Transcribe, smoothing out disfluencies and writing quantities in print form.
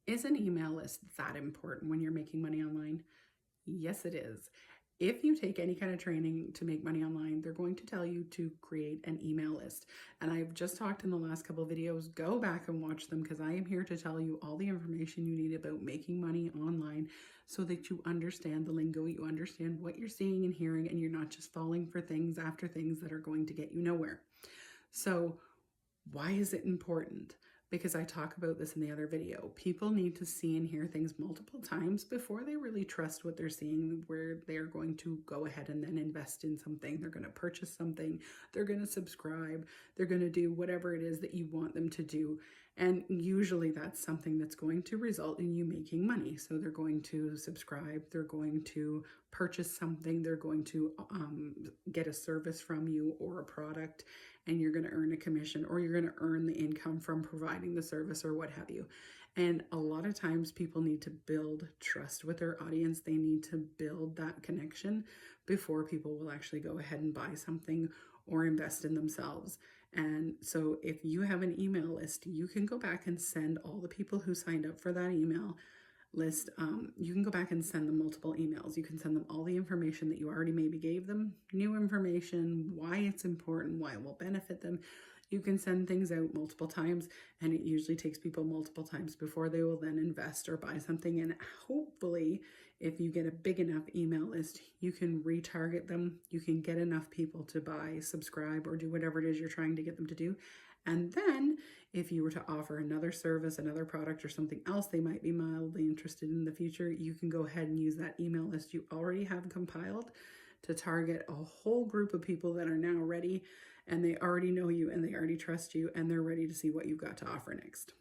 Is an email list that important when you're making money online? Yes, it is. If you take any kind of training to make money online, they're going to tell you to create an email list. And I've just talked in the last couple of videos. Go back and watch them because I am here to tell you all the information you need about making money online so that you understand the lingo, you understand what you're seeing and hearing, and you're not just falling for things after things that are going to get you nowhere. So why is it important? Because I talk about this in the other video. People need to see and hear things multiple times before they really trust what they're seeing, where they're going to go ahead and then invest in something. They're going to purchase something. They're going to subscribe. They're going to do whatever it is that you want them to do. And usually that's something that's going to result in you making money. So they're going to subscribe. They're going to purchase something. They're going to get a service from you or a product, and you're going to earn a commission, or you're going to earn the income from providing the service or what have you. And a lot of times people need to build trust with their audience. They need to build that connection before people will actually go ahead and buy something or invest in themselves. And so if you have an email list, you can go back and send all the people who signed up for that email list, you can go back and send them multiple emails. You can send them all the information that you already maybe gave them, new information, why it's important, why it will benefit them. You can send things out multiple times, and it usually takes people multiple times before they will then invest or buy something. And hopefully, if you get a big enough email list, you can retarget them. You can get enough people to buy, subscribe, or do whatever it is you're trying to get them to do. And then if you were to offer another service, another product, or something else they might be mildly interested in the future, you can go ahead and use that email list you already have compiled to target a whole group of people that are now ready, and they already know you and they already trust you and they're ready to see what you've got to offer next.